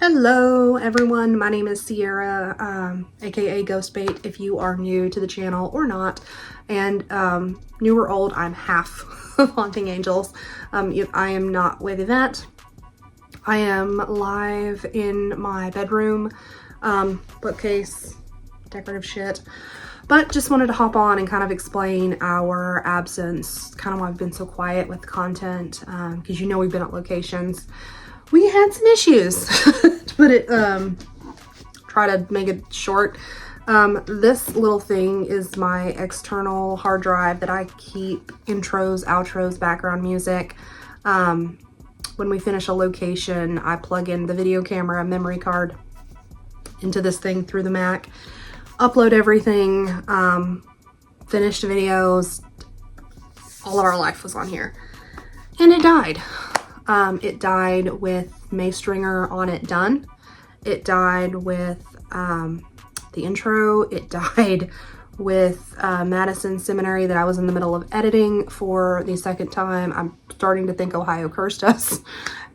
Hello everyone, my name is Sierra, aka Ghostbait if you are new to the channel or not. And new or old, I'm half of Haunting Angels. I am not with Yvette. I am live in my bedroom, bookcase, decorative shit. But just wanted to hop on and kind of explain our absence, kind of why I've been so quiet with content, because you know we've been at locations. We had some issues, to put it, try to make it short. This little thing is my external hard drive that I keep intros, outros, background music. When we finish a location, I plug in the video camera memory card into this thing through the Mac, upload everything, finished videos, all of our life was on here. And it died. It died with May Stringer on it done. It died with the intro. It died with Madison Seminary that I was in the middle of editing for the second time. I'm starting to think Ohio cursed us.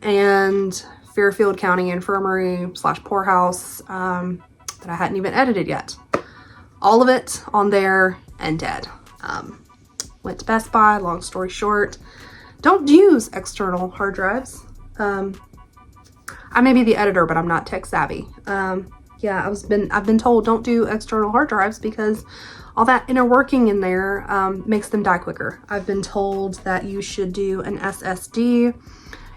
And Fairfield County Infirmary / poorhouse that I hadn't even edited yet. All of it on there and dead. Went to Best Buy, long story short. Don't use external hard drives. I may be the editor, but I'm not tech savvy. Yeah, I've been told don't do external hard drives because all that inner working in there makes them die quicker. I've been told that you should do an SSD.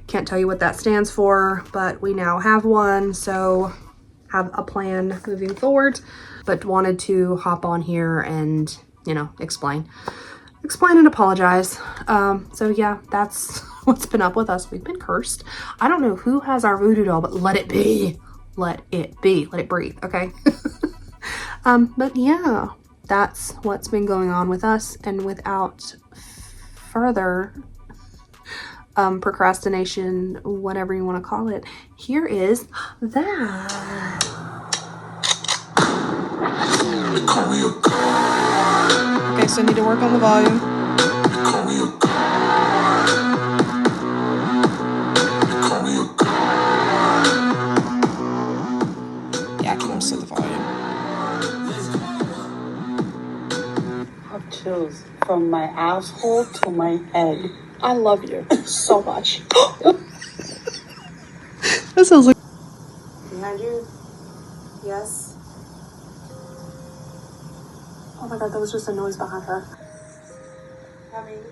Can't tell you what that stands for, but we now have one, so have a plan moving forward. But wanted to hop on here and, you know, explain and apologize. So yeah, that's what's been up with us. We've been cursed. I don't know who has our voodoo doll, but let it be. Let it be. Let it breathe, okay? But yeah, that's what's been going on with us. And without further procrastination, whatever you want to call it, here is that. Okay, so I need to work on the volume. Yeah, I can also the volume. I have chills from my asshole to my head. I love you so much. That sounds like... Behind you? Yes. Oh my god, that was just a noise behind her. Coming.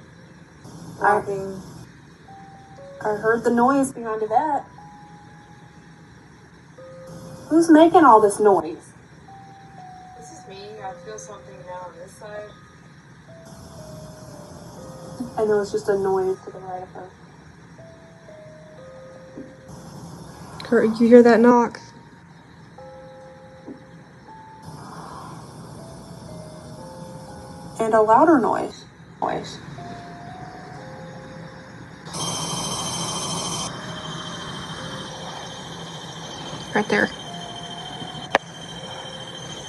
Walking. I heard the noise behind that. Who's making all this noise? This is me. I feel something now on this side. I know it's just a noise to the right of her. Kurt, you hear that knock? And a louder noise. Right there.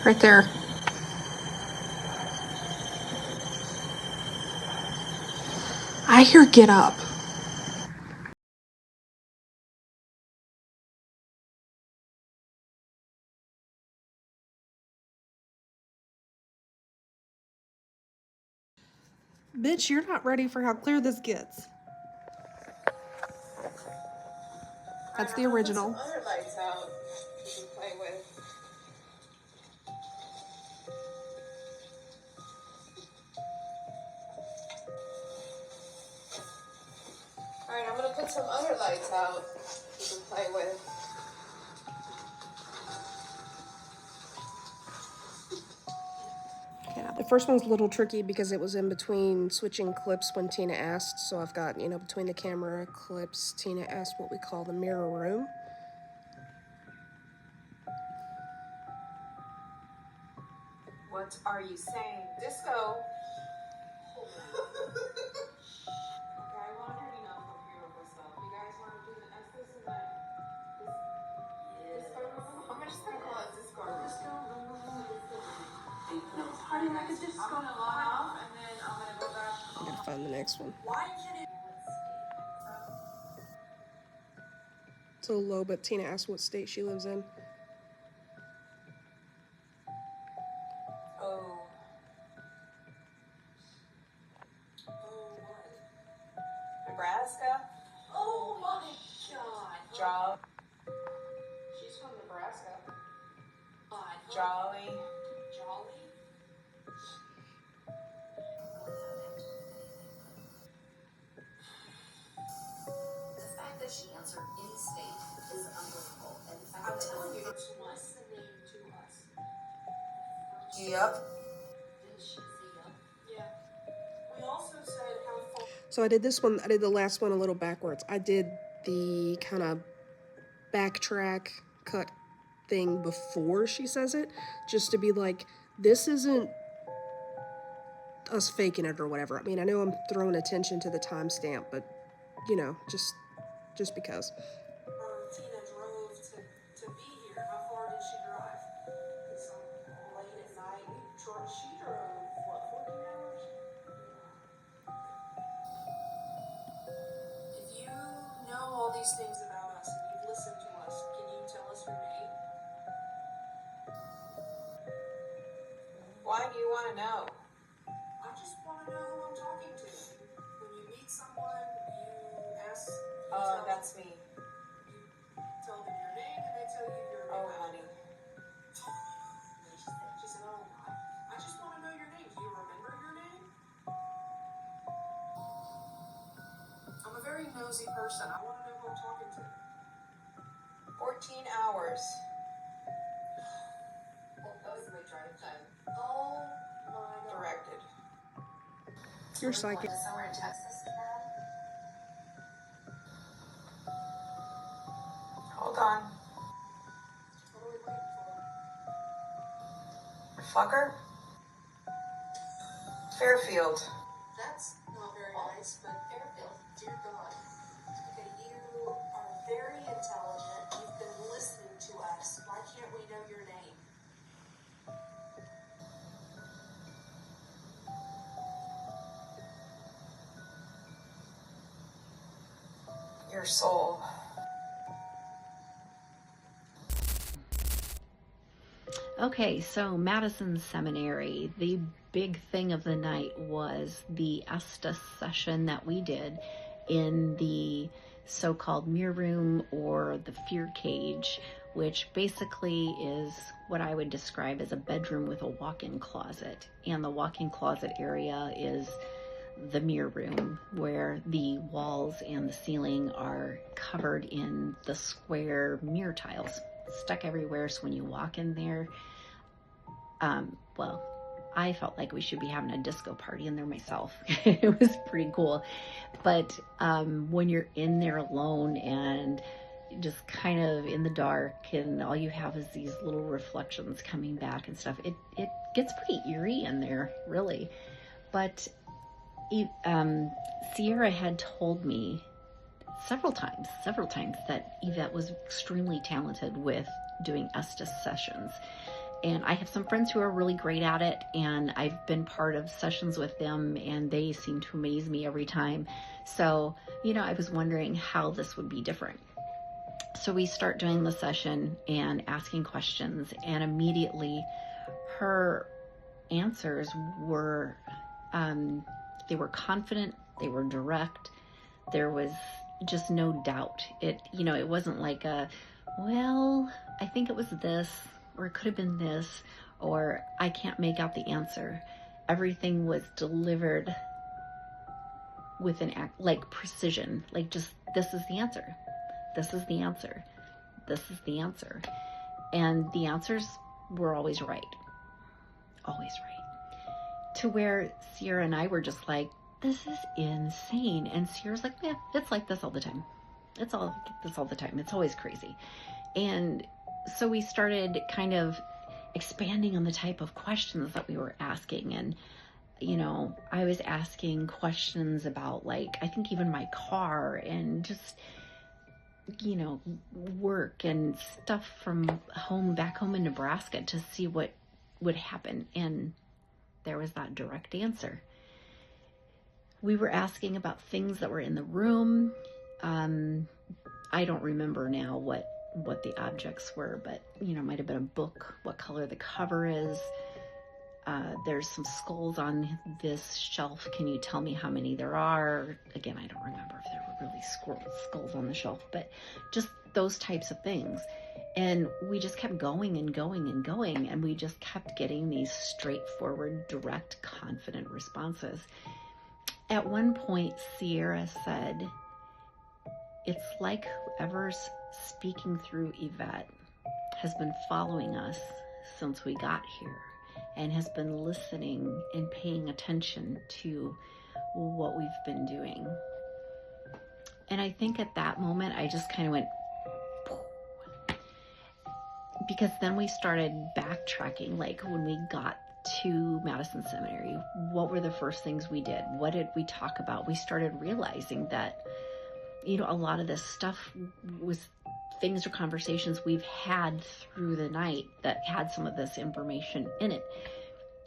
Right there. I hear get up. Bitch, you're not ready for how clear this gets. That's the original. Put some other lights out you can play with. Alright, I'm gonna put some other lights out you can play with. Yeah, the first one's a little tricky because it was in between switching clips when Tina asked. So I've got, you know, between the camera clips, Tina asked what we call the mirror room. What are you saying? Disco! Okay, I want to turn off the beautiful stuff. You guys want to do the Estes and that? Disco room? I'm just gonna call it disco room. Disco room. No, party like a disco. I'm gonna log off and then I'm gonna go back. I gotta find the next one. Why can't it? It's a little low, but Tina asked what state she lives in. Oh. Oh, what? Nebraska? Oh my god. Jolly. She's from Nebraska. God. Jolly. Jolly? The fact that she answered any state is unbelievable. And the fact I'm that telling you, what's the name to us? Yep. did she say yup? Yeah. We also said how far. So I did this one, I did the last one a little backwards. I did the kind of backtrack cut thing before she says it, just to be like, this isn't us faking it or whatever. I mean, I know I'm throwing attention to the timestamp, but you know, just because. Tina drove to be here. How far did she drive? It's late at night. She drove, what, 14 hours? If you know all these things about us and you've listened to us, can you tell us your name? Why do you want to know? I just want to know who I'm talking to. When you meet someone, you ask. Oh, that's me. You tell them your name and they tell you your name. Oh, honey. She said, oh my. I just want to know your name. Do you remember your name? I'm a very nosy person. I want to know who I'm talking to. 14 hours. Well, that was my drive time. Oh my god. Directed. You're We're going psychic. to somewhere in Texas tomorrow. Hold on. What are we waiting for? Fucker? Fairfield. That's not very nice, but Fairfield, dear God. Okay, you are very intelligent. You've been listening to us. Why can't we know your name? Your soul. Okay, so Madison Seminary, the big thing of the night was the Estes session that we did in the so-called mirror room or the fear cage, which basically is what I would describe as a bedroom with a walk-in closet. And the walk-in closet area is the mirror room, where the walls and the ceiling are covered in the square mirror tiles stuck everywhere. So when you walk in there, well, I felt like we should be having a disco party in there myself. It was pretty cool. But when you're in there alone and just kind of in the dark and all you have is these little reflections coming back and stuff, it gets pretty eerie in there, really. But Sierra had told me several times that Yvette was extremely talented with doing Estes sessions. And I have some friends who are really great at it, and I've been part of sessions with them, and they seem to amaze me every time. So, I was wondering how this would be different. So we start doing the session and asking questions, and immediately her answers were, they were confident, they were direct, there was just no doubt. It wasn't like well, I think it was this, or it could have been this, or I can't make out the answer. Everything was delivered with like precision, like just, this is the answer. This is the answer. This is the answer. And the answers were always right. Always right. To where Sierra and I were just like, this is insane. And Sierra's like, yeah, it's like this all the time. It's all like this all the time. It's always crazy. And so we started kind of expanding on the type of questions that we were asking. And, I was asking questions about, like, I think even my car and just, work and stuff from back home in Nebraska to see what would happen. And there was that direct answer. We were asking about things that were in the room. I don't remember now what the objects were, but you know, it might have been a book, what color the cover is. There's some skulls on this shelf. Can you tell me how many there are? Again, I don't remember if there were really skulls on the shelf, but just those types of things. And we just kept going and going and going, and we just kept getting these straightforward, direct, confident responses. At one point, Sierra said, "It's like whoever's speaking through Yvette has been following us since we got here and has been listening and paying attention to what we've been doing." And I think at that moment, I just kind of went, because then we started backtracking. Like when we got to Madison Seminary, what were the first things we did? What did we talk about? We started realizing that, you know, a lot of this stuff was things or conversations we've had through the night that had some of this information in it.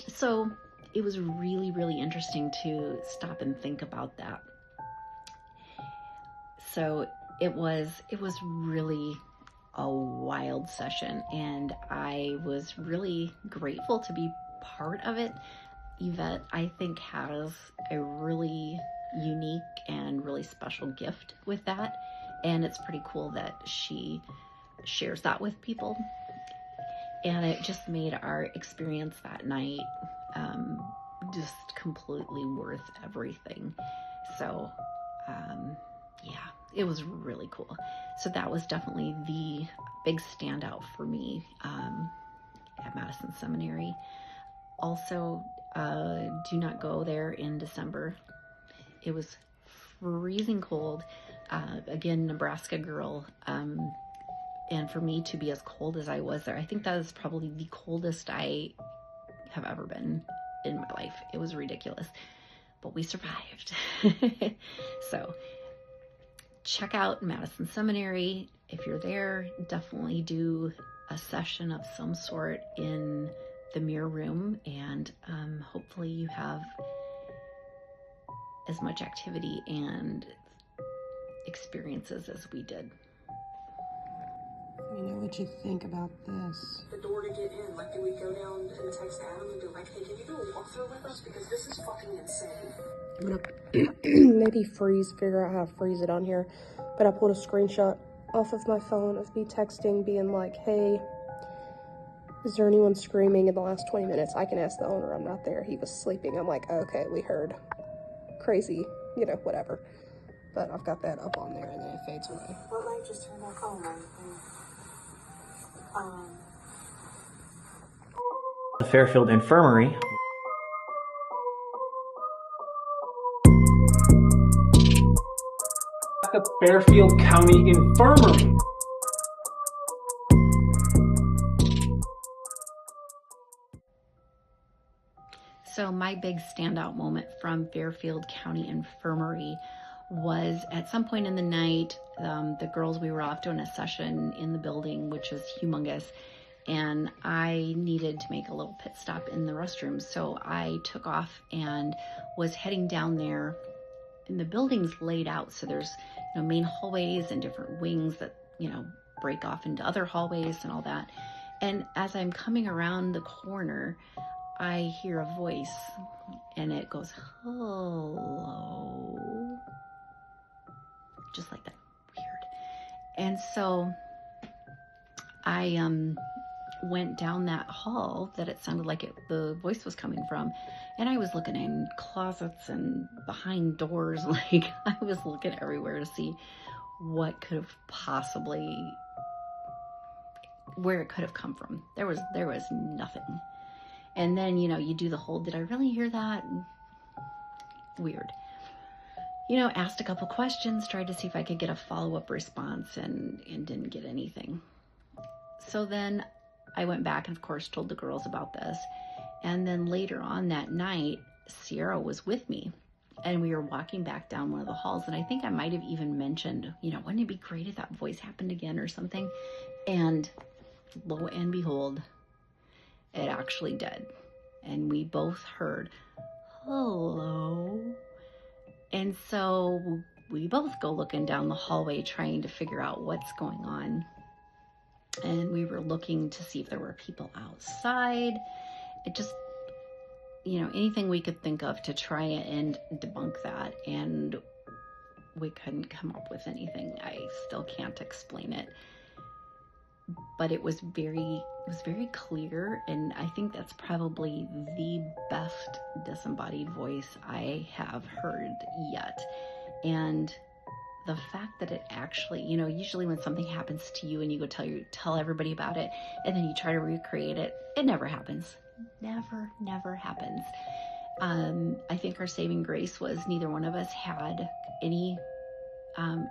So it was really, really interesting to stop and think about that. So it was really a wild session, and I was really grateful to be part of it. Yvette, I think, has a really unique and really special gift with that, and it's pretty cool that she shares that with people. And it just made our experience that night just completely worth everything. So yeah, it was really cool. So that was definitely the big standout for me at Madison Seminary. Also, do not go there in December. It was freezing cold. Again, Nebraska girl. And for me to be as cold as I was there, I think that is probably the coldest I have ever been in my life. It was ridiculous, but we survived. So check out Madison Seminary. If you're there, definitely do a session of some sort in the mirror room, and hopefully you have as much activity and experiences as we did. Let me know what you think about this. The door to get in, like, do we go down and text Adam and be like, hey, can you do a walkthrough with us? Because this is fucking insane. I'm gonna maybe figure out how to freeze it on here. But I pulled a screenshot off of my phone of me texting, being like, hey, is there anyone screaming in the last 20 minutes? I can ask the owner. I'm not there. He was sleeping. I'm like, okay, we heard. Crazy, you know, whatever. But I've got that up on there, and then it fades away. What light just turned back on or anything? The Fairfield Infirmary. The Fairfield County Infirmary. So my big standout moment from Fairfield County Infirmary was at some point in the night, the girls, we were off doing a session in the building, which is humongous, and I needed to make a little pit stop in the restroom. So I took off and was heading down there, and the building's laid out. So there's, you know, main hallways and different wings that, you know, break off into other hallways and all that. And as I'm coming around the corner, I hear a voice, and it goes, hello, just like that, weird. And so I went down that hall that it sounded like the voice was coming from, and I was looking in closets and behind doors, like I was looking everywhere to see what could have possibly, where it could have come from. There was nothing. And then, you know, you do the whole, did I really hear that? Weird. You know, asked a couple questions, tried to see if I could get a follow-up response, and didn't get anything. So then I went back and, of course, told the girls about this. And then later on that night, Sierra was with me, and we were walking back down one of the halls. And I think I might have even mentioned, you know, wouldn't it be great if that voice happened again or something? And lo and behold, it actually did. And we both heard, hello. And so we both go looking down the hallway trying to figure out what's going on. And we were looking to see if there were people outside. It just, anything we could think of to try and debunk that. And we couldn't come up with anything. I still can't explain it. But it was very clear, and I think that's probably the best disembodied voice I have heard yet. And the fact that it actually, usually when something happens to you and you go tell everybody about it, and then you try to recreate it, it never happens. Never happens. I think our saving grace was neither one of us had any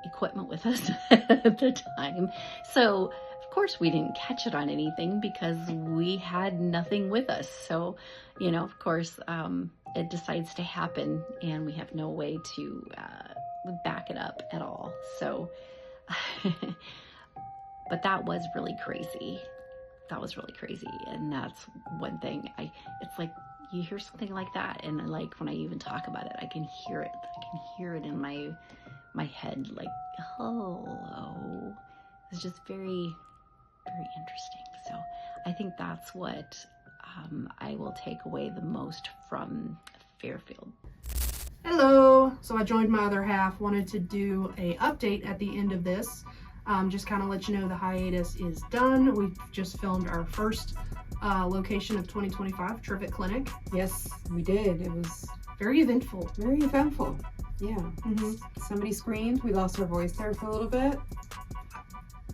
equipment with us at the time. So of course we didn't catch it on anything because we had nothing with us. So, of course, it decides to happen and we have no way to back it up at all. So, but that was really crazy. And that's one thing it's like you hear something like that, and like when I even talk about it, I can hear it. In my head, like, hello. It's just very, very interesting. So I think that's what I will take away the most from Fairfield. Hello. So I joined my other half. Wanted to do a update at the end of this. Just kind of let you know the hiatus is done. We've just filmed our first location of 2025, Trivet Clinic. Yes, we did. It was Very eventful. very eventful. Yeah. Mm-hmm. Somebody screamed. We lost our voice there for a little bit.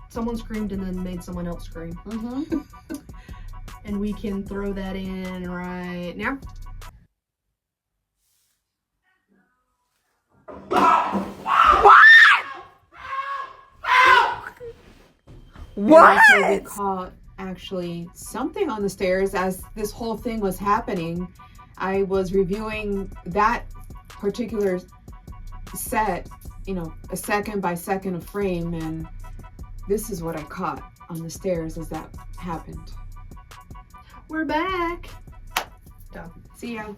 Someone screamed and then made someone else scream. Mm-hmm. And we can throw that in right now. What? We caught actually something on the stairs as this whole thing was happening. I was reviewing that particular set, a second by second of frame, and this is what I caught on the stairs as that happened. We're back. See ya.